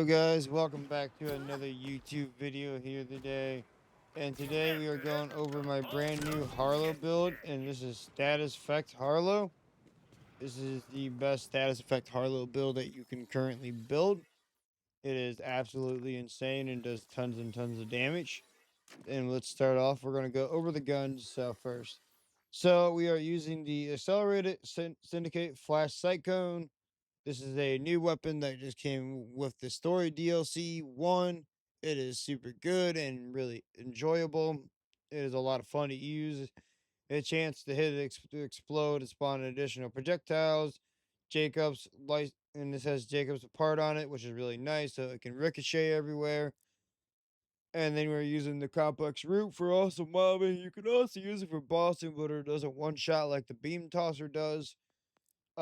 Hello guys, welcome back to another YouTube video here today. And today we are going over my brand new Harlow build, and this is Status Effect Harlow. This is the best Status Effect Harlow build that you can currently build. It is absolutely insane and does tons and tons of damage. And let's start off, we're going to go over the guns first. So we are using the Accelerated Syndicate Flash Cyclone. This is a new weapon that just came with the story DLC 1. It is super good and really enjoyable. It is a lot of fun to use. A chance to hit it, to explode, and spawn additional projectiles. Jacob's light, and this has Jacob's part on it, which is really nice, so it can ricochet everywhere. And then we're using the complex root for awesome mobbing. You can also use it for bossing, but it doesn't one shot like the beam tosser does.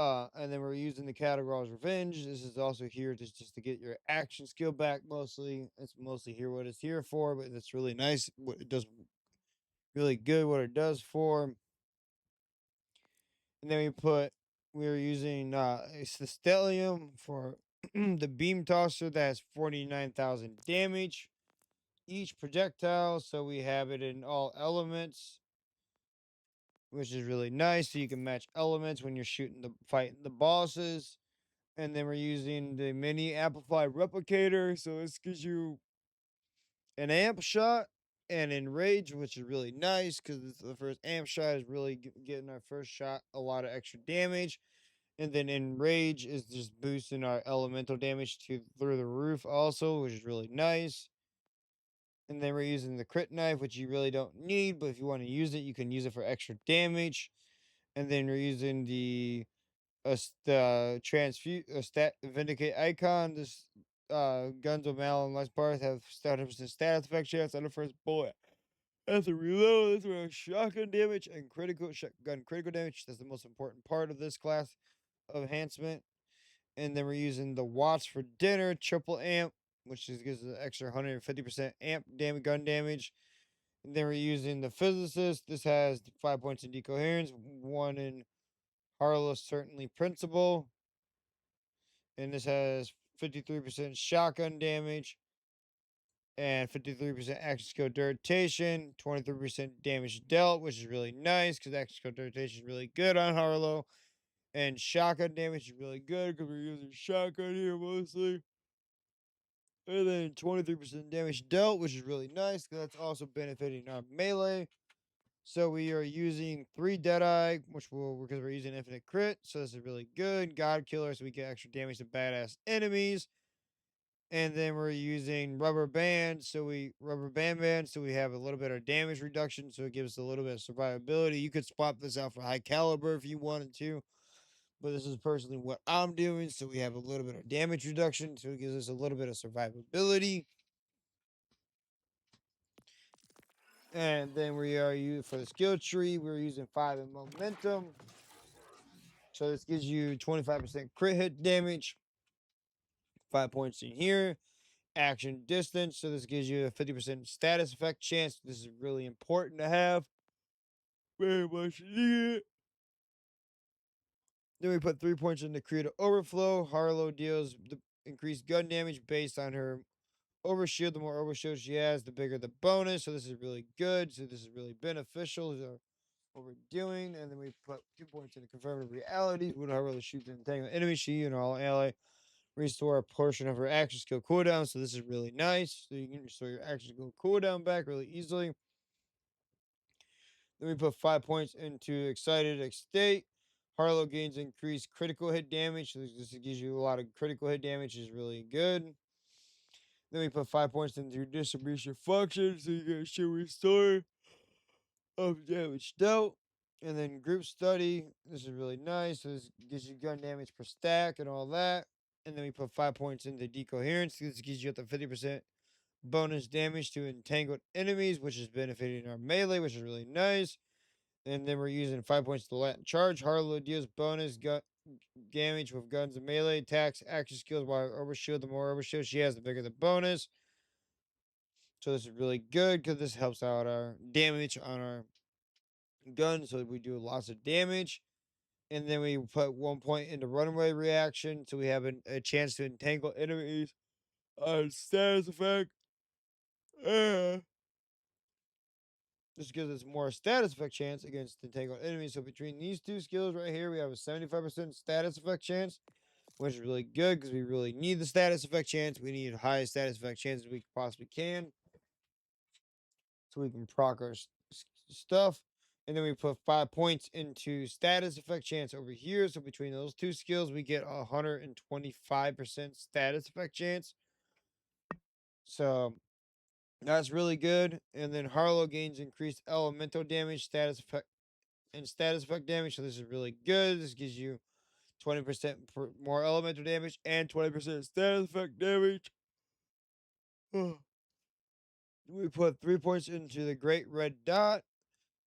And then we're using the Categorized Revenge. This is also here just to get your action skill back mostly. It's mostly here what it's here for, but it's really nice. What it does really good what it does for. And then we're using Stellium for the beam tosser that has 49,000 damage each projectile. So we have it in all elements, which is really nice. So you can match elements when you're fighting the bosses. And then we're using the mini amplify replicator, so this gives you an amp shot and enrage, which is really nice because the first amp shot is really getting our first shot a lot of extra damage, and then enrage is just boosting our elemental damage to through the roof also, which is really nice. And then we're using the crit knife, which you really don't need, but if you want to use it, you can use it for extra damage. And then we're using the transfuse stat vindicate icon. This guns with Mal and Less Barth have status effect chance on the first bullet. That's a reload. That's around shotgun damage and gun critical damage. That's the most important part of this class of enhancement. And then we're using the Watts for dinner triple amp, which gives an extra 150% amp gun damage. And then we're using the physicist. This has 5 points in decoherence, one in Harlow certainly principle, and this has 53% shotgun damage and 53% action skill duration, 23% damage dealt, which is really nice because action skill duration is really good on Harlow. And shotgun damage is really good because we're using shotgun here mostly. And then 23% damage dealt, which is really nice because that's also benefiting our melee. So we are using 3 Deadeye, which will because we're using infinite crit. So this is really good. God Killer, so we get extra damage to badass enemies. And then we're using rubber band, so we have a little bit of damage reduction, so it gives us a little bit of survivability. You could swap this out for high caliber if you wanted to, but this is personally what I'm doing, so we have a little bit of damage reduction, so it gives us a little bit of survivability. And then we are using for the skill tree, we're using 5 in momentum. So this gives you 25% crit hit damage, 5 points in here. Action distance, so this gives you a 50% status effect chance. This is really important to have. Very much needed. Then we put 3 points in the creative overflow. Harlow deals the increased gun damage based on her overshield. The more overshield she has, the bigger the bonus. So this is really good. So this is really beneficial. So what we're doing. And then we put 2 points in the confirmative reality. When Harlow shoots an entangled enemy, she and all ally restore a portion of her action skill cooldown. So this is really nice. So you can restore your action skill cooldown back really easily. Then we put 5 points into excited state. Harlow gains increased critical hit damage. So this gives you a lot of critical hit damage, is really good. Then we put 5 points into distribution function, so you guys should restore of damage dealt. And then group study. This is really nice. So this gives you gun damage per stack and all that. And then we put 5 points into decoherence. This gives you up to 50% bonus damage to entangled enemies, which is benefiting our melee, which is really nice. And then we're using 5 points to Latin charge. Harlow deals bonus damage with guns and melee attacks, action skills while overshield. The more overshield she has, the bigger the bonus. So this is really good because this helps out our damage on our guns, so we do lots of damage. And then we put 1 point into runaway reaction, so we have a chance to entangle enemies status effect. Uh, This gives us more status effect chance against entangled enemies. So between these two skills right here, we have a 75% status effect chance, which is really good because we really need the status effect chance. We need the highest status effect chance we possibly can, so we can proc our stuff. And then we put 5 points into status effect chance over here. So between those two skills, we get 125% status effect chance. So that's really good. And then Harlowe gains increased elemental damage, status effect, and status effect damage. So this is really good. This gives you 20% more elemental damage and 20% status effect damage. We put 3 points into the Great Red Dot,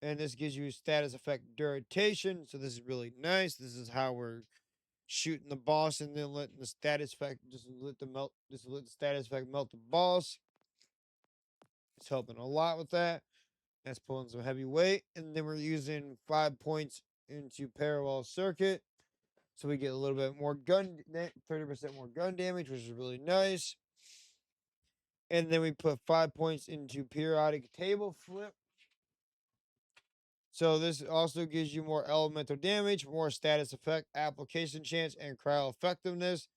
and this gives you status effect duration. So this is really nice. This is how we're shooting the boss and then letting the status effect just let the status effect melt the boss. It's helping a lot with that. That's pulling some heavy weight. And then we're using 5 points into parallel circuit. So we get a little bit more 30% more gun damage, which is really nice. And then we put 5 points into periodic table flip. So this also gives you more elemental damage, more status effect, application chance, and cryo effectiveness.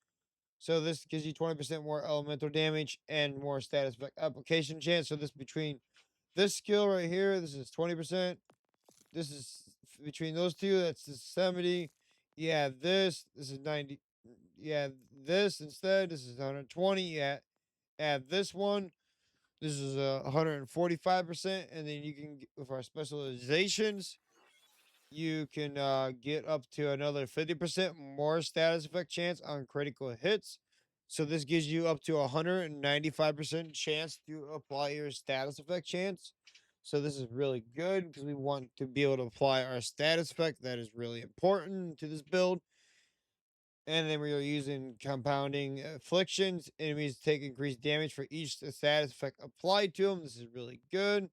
So this gives you 20% more elemental damage and more status effect application chance. So this between this skill right here, this is 20%. This is between those two, that's the 70. Yeah, this is 90. Yeah, this instead, this is 120. Yeah, add this one. This is 145%, and then you can with our specializations, you can get up to another 50% more status effect chance on critical hits. So this gives you up to 195% chance to apply your status effect chance. So this is really good because we want to be able to apply our status effect. That is really important to this build. And then we are using compounding afflictions. Enemies take increased damage for each status effect applied to them. This is really good.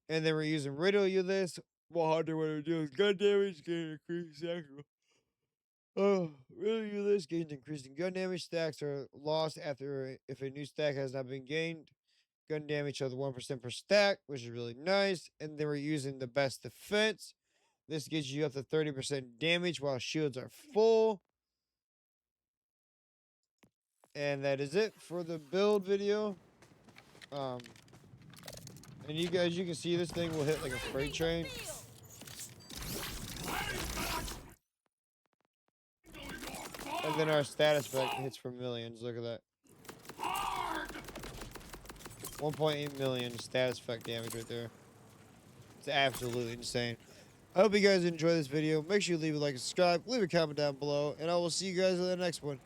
And then we're using riddle you this. While Hunter, when we're doing gun damage, gain increased actual. Oh, riddle you this gains increasing gun damage. Stacks are lost after if a new stack has not been gained. Gun damage of the 1% per stack, which is really nice. And then we're using the best defense. This gives you up to 30% damage while shields are full. And that is it for the build video. Um, and you guys, you can see this thing will hit like a freight train. And then our status effect hits for millions. Look at that. 1.8 million status effect damage right there. It's absolutely insane. I hope you guys enjoy this video. Make sure you leave a like and subscribe. Leave a comment down below. And I will see you guys in the next one.